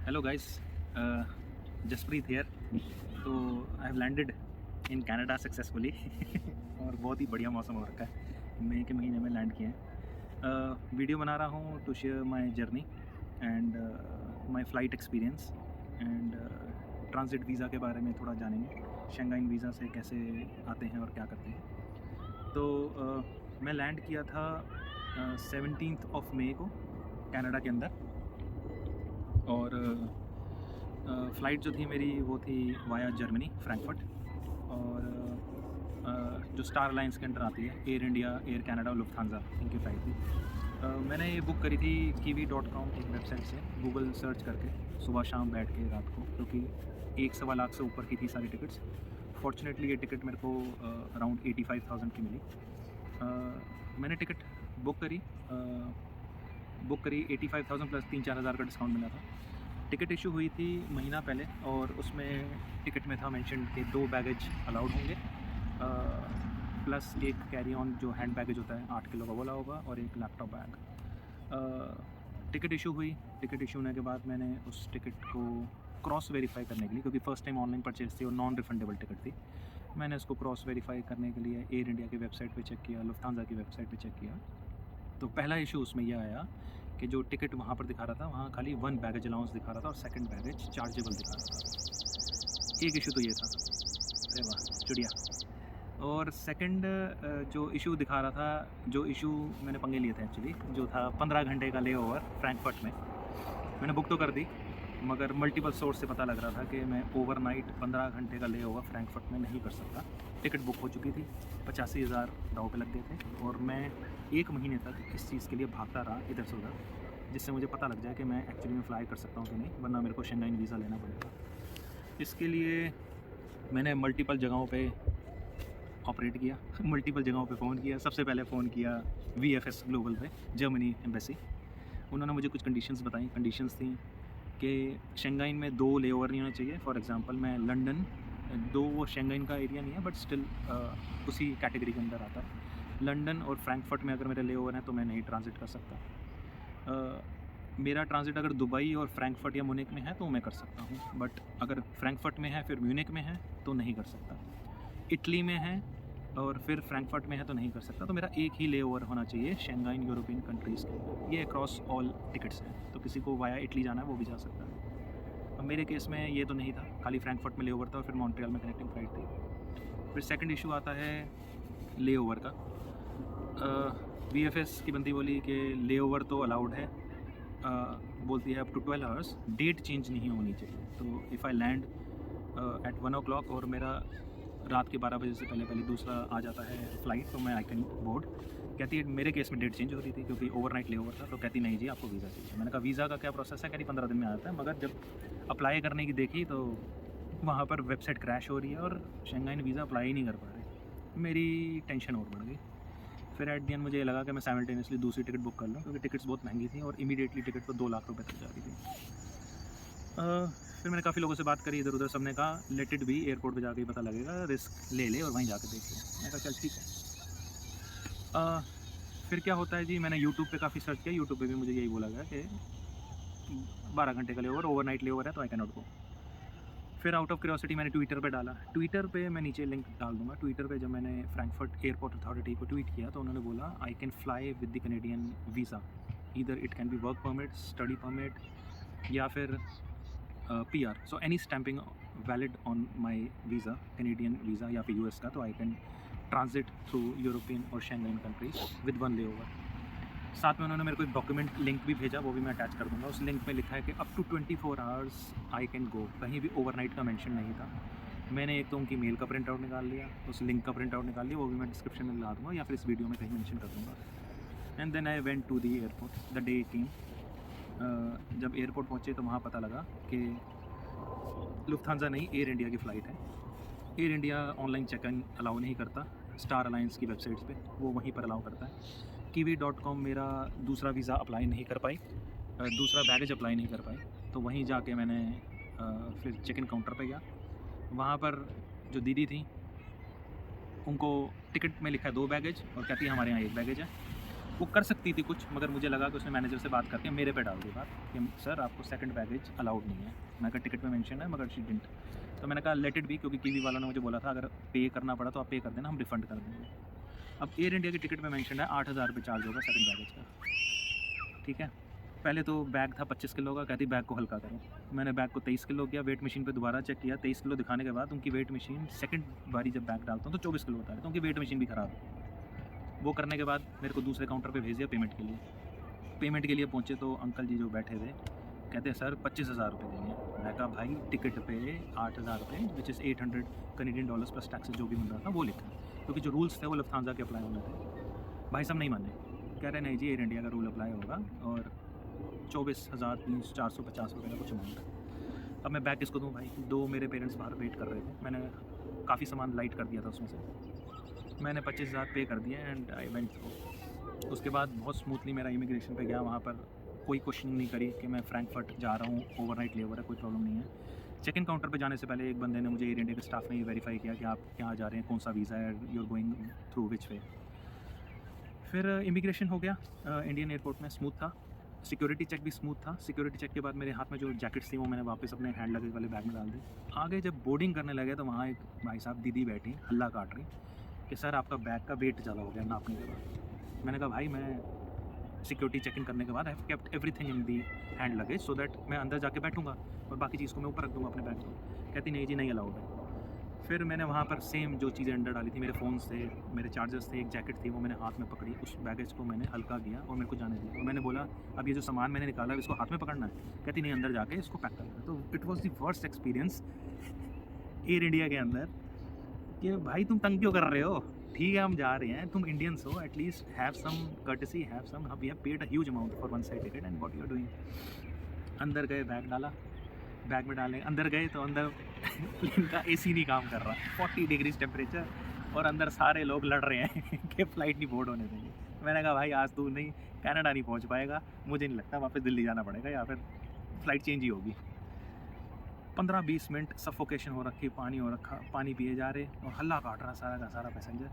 Hello guys, Jaspreet here. तो I have landed in Canada successfully और बहुत ही बढ़िया मौसम हो रखा है। मई के महीने में लैंड किए हैं। वीडियो बना रहा हूँ to share my journey and my flight experience and transit visa के बारे में थोड़ा जानेंगे। शेंगाइन वीज़ा से कैसे आते हैं और क्या करते हैं। तो मैं लैंड किया था 17 मई को कनाडा के अंदर, और फ़्लाइट जो थी मेरी वो थी वाया जर्मनी फ्रैंकफर्ट, और जो स्टार अलायंस के अंडर आती है एयर इंडिया, एयर कनाडा और लुफ्थांसा, इनकी फ़्लाइट थी। मैंने ये बुक करी थी kiwi.com एक वेबसाइट से, गूगल सर्च करके सुबह शाम बैठ के रात को, क्योंकि 1-1.25 लाख से ऊपर की थी सारी टिकट्स। फॉर्चुनेटली ये टिकट मेरे को अराउंड 85,000 की मिली। मैंने टिकट बुक करी 85,000 प्लस 3-4 हज़ार का डिस्काउंट मिला था। टिकट इशू हुई थी महीना पहले, और उसमें टिकट में था मेंशन कि 2 बैगेज अलाउड होंगे, प्लस एक कैरी ऑन जो हैंड बैगेज होता है 8 किलो का वो अलाउ होगा, और एक लैपटॉप बैग। टिकट इशू हुई। टिकट इशू होने के बाद मैंने उस टिकट को क्रॉस वेरीफाई करने के लिए, क्योंकि फ़र्स्ट टाइम ऑनलाइन परचेज थी और नॉन रिफंडेबल टिकट थी, मैंने उसको क्रॉस वेरीफाई करने के लिए एयर इंडिया की वेबसाइट पे चेक किया, लुफ्थांसा की वेबसाइट पे चेक किया। तो पहला इशू उसमें यह आया कि जो टिकट वहाँ पर दिखा रहा था, वहाँ खाली 1 बैगेज अलाउंस दिखा रहा था और सेकंड बैगेज चार्जेबल दिखा रहा था। एक इशू तो ये था, अरे वाह चुड़िया। और सेकंड जो इशू दिखा रहा था, जो इशू मैंने पंगे लिए थे एक्चुअली, जो था 15 घंटे का ले ओवर फ्रैंकफर्ट में। मैंने बुक तो कर दी, मगर मल्टीपल सोर्स से पता लग रहा था कि मैं ओवरनाइट 15 घंटे का ले ओवर फ्रैंकफर्ट में नहीं कर सकता। टिकट बुक हो चुकी थी, 85,000 दाव पे लग गए थे, और मैं 1 महीने तक इस चीज़ के लिए भागता रहा इधर से उधर, जिससे मुझे पता लग जाए कि मैं एक्चुअली में फ़्लाई कर सकता हूँ कि नहीं, वरना मेरे को शेंगाइन वीज़ा लेना पड़ेगा। इसके लिए मैंने मल्टीपल जगहों पे ऑपरेट किया, मल्टीपल जगहों पे फ़ोन किया। सबसे पहले फ़ोन किया VFS ग्लोबल पे, जर्मनी एम्बेसी। उन्होंने मुझे कुछ कंडीशंस बताई। कंडीशंस थी कि शेंगाइन में 2 लेओवर नहीं होने चाहिए। फॉर एग्जांपल मैं लंदन, 2 वो शेंगाइन का एरिया नहीं है बट स्टिल उसी कैटेगरी के अंदर आता है। लंदन और फ्रैंकफर्ट में अगर मेरे लेओवर हैं तो मैं नहीं ट्रांजिट कर सकता। मेरा ट्रांजिट अगर दुबई और फ्रैंकफर्ट या म्यूनिख में है तो मैं कर सकता हूँ, बट अगर फ्रैंकफर्ट में है फिर म्यूनिख में है तो नहीं कर सकता। इटली में है और फिर फ्रैंकफर्ट में है तो नहीं कर सकता। तो मेरा एक ही लेओवर होना चाहिए शेंगाइन यूरोपियन कंट्रीज़ के। ये अक्रॉस ऑल टिकट्स हैं, तो किसी को वाया इटली जाना है वो भी जा सकता है। अब मेरे केस में ये तो नहीं था, खाली फ्रैंकफर्ट में लेओवर था और फिर मॉन्ट्रियल में कनेक्टिंग फ़्लाइट थी। फिर सेकंड इशू आता है लेओवर का। VFS की बंदी बोली कि लेओवर तो अलाउड है, बोलती है up to 12 hours, date change नहीं होनी चाहिए। तो if I land at 1 o'clock और मेरा रात के 12 बजे से पहले पहले दूसरा आ जाता है फ़्लाइट, तो मैं आई कैन बोर्ड। कहती है मेरे केस में डेट चेंज हो रही थी क्योंकि ओवरनाइट लेओवर था, तो कहती नहीं जी आपको वीज़ा चाहिए। मैंने कहा वीज़ा का क्या प्रोसेस है? कहती 15 दिन में आ जाता है। मगर जब अप्लाई करने की देखी तो वहाँ पर वेबसाइट क्रैश हो रही है और शेंगाइन वीज़ा अप्लाई ही नहीं कर पा रहे। मेरी टेंशन और बढ़ गई। फिर एट द एंड मुझे लगा कि मैं साइमल्टेनियसली दूसरी टिकट बुक कर लूँ, क्योंकि टिकट्स बहुत महंगी थी और इमीडिएटली टिकट तो 2 लाख रुपये तक जा रही थी। फिर मैंने काफ़ी लोगों से बात करी इधर उधर, सबने कहा लेट इट बी, एयरपोर्ट पे जाके ही पता लगेगा, रिस्क ले ले और वहीं जाके देख ले। मैंने कहा चल ठीक है। फिर क्या होता है जी, मैंने यूट्यूब पे काफ़ी सर्च किया। यूट्यूब पे भी मुझे यही बोला गया कि 12 घंटे का लेओवर, ओवरनाइट लेओवर है तो आई कैन नॉट गो। फिर आउट ऑफ क्यूरियोसिटी मैंने ट्विटर पे डाला। ट्विटर पे मैं नीचे लिंक डाल दूँगा। ट्विटर पे जब मैंने फ्रैंकफर्ट एयरपोर्ट अथॉरिटी को ट्वीट किया तो उन्होंने बोला I can fly with the Canadian visa, either it can be work permit, study permit या फिर PR। So any stamping valid on my visa, Canadian visa या फिर US का, तो I can transit through European और Schengen countries with 1 layover. साथ में उन्होंने मेरे को एक डॉक्यूमेंट लिंक भी भेजा, वो भी मैं अटैच कर दूँगा। उस लिंक में लिखा है कि up to 24 hours I can go. कहीं भी ओवरनाइट का मेंशन नहीं था। मैंने एक तो उनकी मेल का प्रिंट आउट निकाल लिया, उस लिंक का प्रिंट आउट निकाल लिया, वो भी मैं डिस्क्रिप्शन में ला दूँगा या फिर इस वीडियो में कहीं मेंशन कर दूँगा। And then I went to the airport the day came. जब एयरपोर्ट पहुँचे तो वहाँ पता लगा कि लुफ्थांसा नहीं, एयर इंडिया की फ़्लाइट है। Air India online check in allow नहीं करता, स्टार अलायंस की वेबसाइट्स पे वो वहीं पर अलाउ करता है। kiwi.com मेरा दूसरा वीज़ा अप्लाई नहीं कर पाई, दूसरा बैगेज अप्लाई नहीं कर पाई। तो वहीं जाके मैंने फिर चेक इन काउंटर पे गया। वहाँ पर जो दीदी थी उनको टिकट में लिखा है 2 बैगेज और कहती है हमारे यहाँ 1 बैगेज है। वो कर सकती थी कुछ, मगर मुझे लगा कि उसने मैनेजर से बात करके मेरे पे डाल दी बात कि सर आपको सेकंड बैगेज अलाउड नहीं है। मैं कहा टिकट में मेंशन है, मगर शी डिडंट। तो मैंने कहा लेट इट बी, क्योंकि कीवी वालों ने मुझे बोला था अगर पे करना पड़ा तो आप पे कर देना, हम रिफ़ंड कर देंगे। अब एयर इंडिया की टिकट में मेंशन है 8,000 रुपये चार्ज होगा सेकंड बैगेज का, ठीक है। पहले तो बैग था 25 किलो का, कहती बैग को हल्का करो। मैंने बैग को 23 किलो किया, वेट मशीन पे दोबारा चेक किया, 23 किलो दिखाने के बाद उनकी वेट मशीन सेकंड बारी जब बैग डालता हूँ तो 24 किलो बता रही है, तो उनकी वेट मशीन भी ख़राब है। वो करने के बाद मेरे को दूसरे काउंटर पे भेज दिया पेमेंट के लिए। पेमेंट के लिए पहुँचे तो अंकल जी जो बैठे थे कहते हैं सर 25,000 रुपये देंगे। मैं कहा भाई टिकट पे 8,000 रुपये which is 800 Canadian dollars plus taxes जो भी मिल रहा था वो लिखा, क्योंकि जो रूल्स थे वो लफ्थांसा के अप्लाई होने थे। भाई साहब नहीं माने, कह रहे नहीं जी एयर इंडिया का रूल अप्लाई होगा और 24,450 रुपये का कुछ अमाउंट है। अब मैं बैग किसको दूँ भाई? दो मेरे पेरेंट्स बाहर वेट कर रहे थे, मैंने काफ़ी सामान लाइट कर दिया था उसमें से। मैंने 25,000 पे कर दिया एंड आई वेंट थ्रू। उसके बाद बहुत स्मूथली मेरा इमिग्रेशन पे गया, वहाँ पर कोई क्वेश्चन नहीं करी कि मैं फ्रैंकफर्ट जा रहा हूँ, ओवरनाइट लेवर है, कोई प्रॉब्लम नहीं है। चेक इन काउंटर पे जाने से पहले एक बंदे ने मुझे एयर इंडिया के स्टाफ ने वेरीफाई किया कि आप कहाँ जा रहे हैं, कौन सा वीज़ा है, you are going through which way. फिर इमिग्रेशन हो गया इंडियन एयरपोर्ट में, स्मूथ था। सिक्योरिटी चेक भी स्मूथ था। सिक्योरिटी चेक के बाद मेरे हाथ में जो जैकेट्स थी वो मैंने वापस अपने हैंड लगेज वाले बैग में डाल दी। आगे जब बोर्डिंग करने लगे तो वहाँ एक भाई साहब दीदी बैठी हल्ला काट रही कि सर आपका बैग का वेट ज़्यादा हो गया नापने के बाद। मैंने कहा भाई मैं सिक्योरिटी चेक इन करने के बाद I have kept everything in the hand luggage so that मैं अंदर जाके बैठूंगा और बाकी चीज़ को मैं ऊपर रख दूँगा अपने बैग को। कहती नहीं जी नहीं अलाउड है। फिर मैंने वहाँ पर सेम जो चीज़ें अंदर डाली थी, मेरे फ़ोन्स थे, मेरे चार्जर्स थे, एक जैकेट थी, वो मैंने हाथ में पकड़ी, उस बैगेज को मैंने हल्का किया और मेरे को जाने दिया। और मैंने बोला अब ये जो सामान मैंने निकाला है इसको हाथ में पकड़ना है? कहती नहीं अंदर जाके इसको पैक करना है। तो it was the worst experience air India के अंदर कि भाई तुम तंग क्यों कर रहे हो? ठीक है हम जा रहे हैं, तुम इंडियंस हो, at least have some courtesy, have some, we have paid a huge amount for one side ticket and what you are doing. अंदर गए, बैग डाला, बैग में डाले, अंदर गए तो अंदर प्लेन का एसी नहीं काम कर रहा, 40 डिग्रीज टेम्परेचर और अंदर सारे लोग लड़ रहे हैं कि फ़्लाइट नहीं बोर्ड होने देंगे। मैंने कहा भाई आज तू नहीं कनाडा नहीं पहुंच पाएगा, मुझे नहीं लगता, वापस दिल्ली जाना पड़ेगा या फिर फ़्लाइट चेंज ही होगी। 15-20 मिनट सफोकेशन हो रखी, पानी हो रखा, पानी पिए जा रहे और हल्ला काट रहा सारा का सारा पैसेंजर।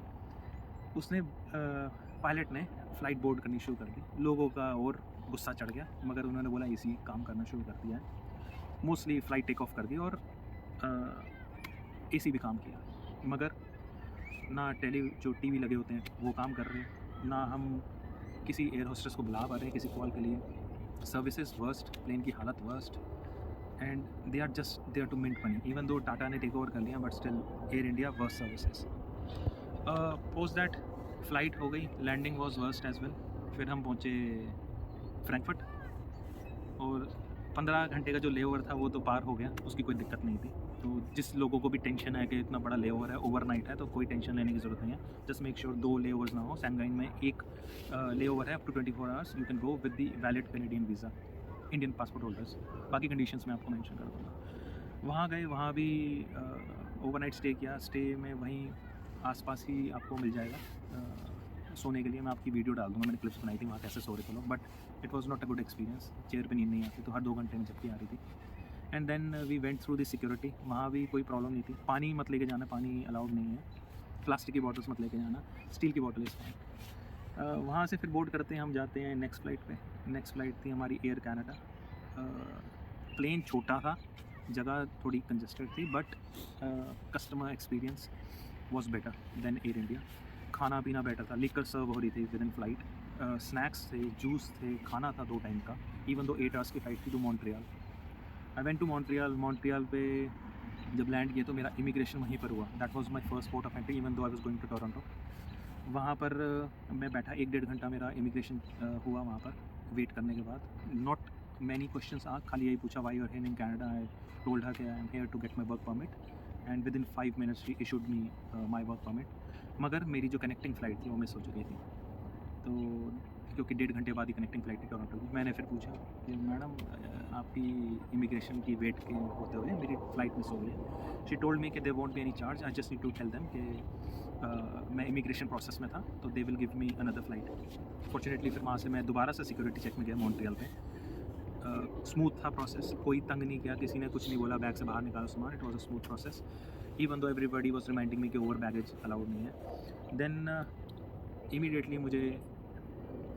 उसने पायलट ने फ़्लाइट बोर्ड करनी शुरू कर दी। लोगों का और गुस्सा चढ़ गया, मगर उन्होंने बोला एसी काम करना शुरू कर दिया है। मोस्टली फ़्लाइट टेक ऑफ कर दी और एसी भी काम किया, मगर ना जो टीवी लगे होते हैं वो काम कर रहे हैं, ना हम किसी एयर होस्टेस को बुला पा रहे हैं किसी कॉल के लिए। सर्विसेज वर्स्ट, प्लेन की हालत worst and they are just there to mint money. Even though Tata ने टेक ओवर कर लिया but still Air India worst services. Post that flight हो गई, landing was worst as well. फिर हम पहुँचे फ्रैंकफर्ट और 15 घंटे का जो लेओवर था वो तो पार हो गया, उसकी कोई दिक्कत नहीं थी। तो जिस लोगों को भी टेंशन है कि इतना बड़ा लेओवर है, ओवरनाइट है, तो कोई टेंशन लेने की ज़रूरत नहीं है। जस्ट मेक श्योर 2 लेओवर्स ना हो। सैंगाइन में एक लेओवर है up to 24 hours, you can go with the valid Canadian visa, Indian passport holders. बाकी कंडीशंस मैं आपको मेंशन कर दूँगा। वहाँ गए, वहाँ भी ओवरनाइट स्टे किया। स्टे में वहीं आसपास ही आपको मिल जाएगा सोने के लिए। मैं आपकी वीडियो डाल दूँगा, मैंने क्लिप्स बनाई थी वहाँ कैसे सो रहे थे लोग, but it was not a good experience. Chair पे नींद नहीं आती, तो हर 2 घंटे में झपकी आ रही थी। And then we went through the security. वहाँ भी कोई प्रॉब्लम नहीं थी। पानी मत लेके जाना, पानी अलाउड नहीं है। प्लास्टिक की बॉटल्स मत लेके जाना, स्टील की बॉटल इस फाइन। वहाँ से फिर बोर्ड करते हैं, हम जाते हैं नेक्स्ट फ़्लाइट पे। नेक्स्ट फ़्लाइट थी हमारी एयर कनाडा। प्लेन छोटा था, जगह थोड़ी कंजस्टेड थी, but customer experience was better than air India. खाना पीना बेटर था, लिकर सर्व हो रही थी विद इन फ़्लाइट, स्नैक्स थे, जूस थे, खाना था 2 टाइम का। इवन दो 8 आवर्स की फ़्लाइट थी to Montreal. I went to Montreal पे जब लैंड किया तो मेरा इमिग्रेशन वहीं पर हुआ। That was my first port of entry even though I was going to Toronto. वहाँ पर मैं बैठा 1-1.5 घंटा मेरा इमिग्रेशन हुआ वहाँ पर वेट करने के बाद। नॉट मैनी क्वेश्चंस आ, खाली यही पूछा why you are here in Canada. I told her कि I am here to get my work permit and within 5 minutes she issued me my work permit. मगर मेरी जो कनेक्टिंग फ़्लाइट थी वो miss हो चुकी थी, तो क्योंकि 1.5 घंटे बाद ही कनेक्टिंग फ़्लाइट थी टोरंटो की। मैंने फिर पूछा कि मैडम आपकी इमिग्रेशन की वेट के होते हुए मेरी फ़्लाइट मिस हो गई। शी टोल्ड मी कि they won't be any charge, I just need to tell them कि मैं इमिग्रेशन प्रोसेस में था तो they will give me another flight. Fortunately फिर वहाँ से मैं दोबारा से सिक्योरिटी चेक में गया मॉन्ट्रियल पे। स्मूथ था प्रोसेस, कोई तंग नहीं किया, किसी ने कुछ नहीं बोला बैग से बाहर निकालो सामान। It was a smooth process even though everybody was reminding me कि ओवर बैगेज अलाउड नहीं है। देन इमीडिएटली मुझे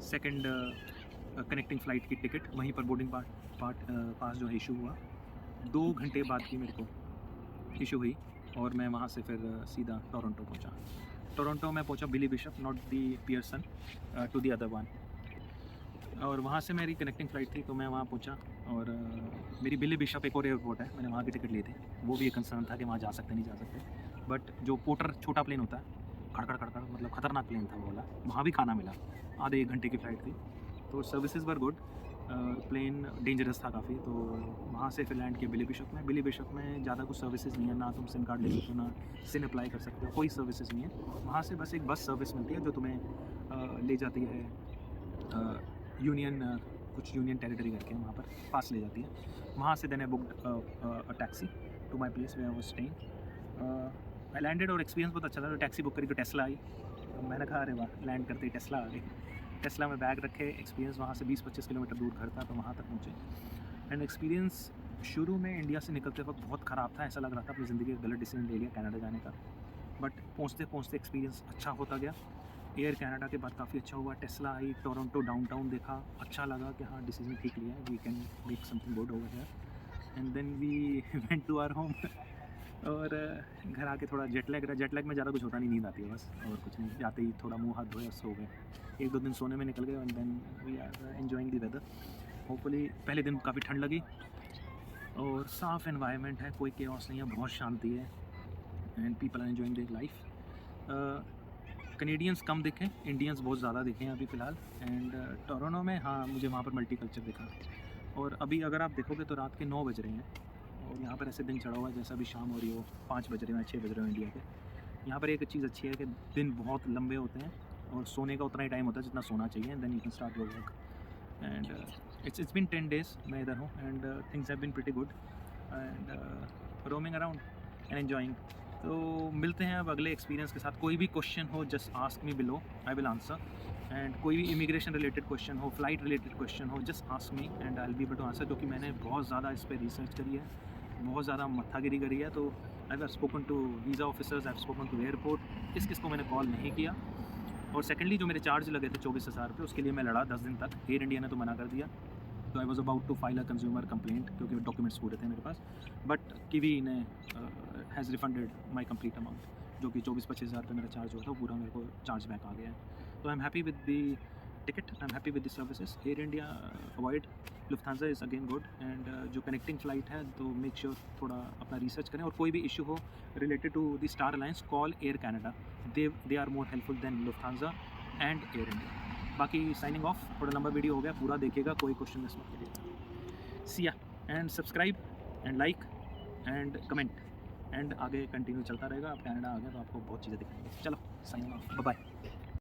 सेकंड कनेक्टिंग फ़्लाइट की टिकट वहीं पर बोर्डिंग पास जो है इशू हुआ 2 घंटे बाद की मेरे को इशू हुई और मैं वहाँ से फिर सीधा टोरंटो पहुँचा। टोरंटो में पहुँचा Billy Bishop, not the Pearson, to the other one. और वहाँ से मेरी कनेक्टिंग फ़्लाइट थी तो मैं वहाँ पहुँचा और मेरी बिली बिशप एक और एयरपोर्ट है, मैंने वहाँ की टिकट ली थी। वो भी एक कंसर्न था कि वहाँ जा सकते नहीं जा सकते, बट जो पोर्टर छोटा प्लेन होता है खड़खड़ खड़खड़ मतलब ख़तरनाक प्लेन था वो वाला, वहाँ भी खाना मिला। आधे 1 घंटे की फ़्लाइट थी तो services were good. Plane dangerous था काफ़ी, तो वहाँ से फिर लैंड किया बिली बिशप में। बिली बिशप में ज़्यादा कुछ सर्विसेज नहीं है, ना तुम सिम कार्ड ले सकते हो ना सिम अप्लाई कर सकते हो, कोई सर्विसेज नहीं है वहाँ से। बस एक बस सर्विस मिलती है जो तुम्हें ले जाती है यूनियन, कुछ यूनियन टेरिटरी करके वहाँ पर पास ले जाती है। वहाँ से then I booked a taxi to my place where I was staying. I landed और एक्सपीरियंस बहुत अच्छा था। तो टैक्सी बुक करी तो टेस्ला आई, तो मैंने कहा अरे वाह, लैंड करते ही टेस्ला आ गई। टेस्ला में बैग रखे, एक्सपीरियंस वहाँ से 20-25 किलोमीटर दूर घर था तो वहाँ तक पहुँचे। एंड एक्सपीरियंस शुरू में इंडिया से निकलते वक्त बहुत ख़राब था, ऐसा लग रहा था अपनी ज़िंदगी का गलत डिसीजन ले लिया कनाडा जाने का, बट पहुँचते पहुँचते एक्सपीरियंस अच्छा होता गया। एयर कनाडा के बाद काफ़ी अच्छा हुआ। टेस्ला आई, टोरंटो डाउनटाउन देखा, अच्छा लगा कि हाँ डिसीजन ठीक लिया है, we can make something good over here. And then we went to our home. और घर आके थोड़ा जेट लैग में ज़्यादा कुछ होता नहीं, नींद आती है बस और कुछ नहीं। जाते ही थोड़ा मुँह हाथ धोए और सो गए। 1-2 दिन सोने में निकल गए and then we are enjoying the weather. Hopefully पहले दिन काफ़ी ठंड लगी और साफ़ एनवायरनमेंट है, कोई केओस नहीं है, बहुत शांति है and people are enjoying their life. Canadians कम दिखे, इंडियंस बहुत ज़्यादा दिखे हैं अभी फ़िलहाल। एंड टोरंटो में हाँ मुझे वहाँ पर मल्टीकल्चर दिखा। और अभी अगर आप देखोगे तो रात के 9 बज रहे हैं और यहाँ पर ऐसे दिन चढ़ा हुआ है जैसा अभी शाम हो रही हो, 5 बज रहे हैं 6 बज रहे हो इंडिया के। यहाँ पर एक चीज़ अच्छी है कि दिन बहुत लंबे होते हैं और सोने का उतना ही टाइम होता है जितना सोना चाहिए, and then you can start your work. And it's been 10 days मैं इधर हूँ and things have been pretty good and roaming around and enjoying. तो मिलते हैं अब अगले एक्सपीरियंस के साथ। कोई भी क्वेश्चन हो just ask me below, I will answer. And कोई भी इमिग्रेशन रिलेटेड क्वेश्चन हो, फ्लाइट रिलेटेड क्वेश्चन हो, just ask me and I will be able to answer. क्योंकि मैंने बहुत ज़्यादा इस पर रिसर्च करी है, बहुत ज़्यादा मत्थागिरी करी है। तो I have spoken to visa officers, I have spoken to airport, किस को मैंने कॉल नहीं किया। और सेकेंडली जो मेरे चार्ज लगे थे 24,000 रुपये, उसके लिए मैं लड़ा 10 दिन तक। एयर इंडिया ने तो मना कर दिया, तो I was about to file a consumer complaint क्योंकि डॉक्यूमेंट्स पूरे थे मेरे पास। बट किवी ने has refunded my complete amount, जो कि 24-25 हज़ार रुपये मेरा चार्ज हुआ था, वो पूरा मेरे को चार्ज बैक आ गया है। तो I am happy with the ticket, I am happy with the services. Air India avoid, Lufthansa is again good. And जो कनेक्टिंग फ़्लाइट है तो मेक श्योर थोड़ा अपना रिसर्च करें। और कोई भी इशू हो related to the star alliance, call Air Canada, they are more helpful than Lufthansa and Air India. बाकी साइनिंग ऑफ, थोड़ा लंबा वीडियो हो गया, पूरा देखिएगा, कोई क्वेश्चन मिस मत करिएगा। सी या and subscribe and like and comment and आगे कंटिन्यू चलता रहेगा। आप कनाडा आ गए तो आपको बहुत चीज़ें दिखाएंगे। चलो साइनिंग ऑफ, बाय बाय।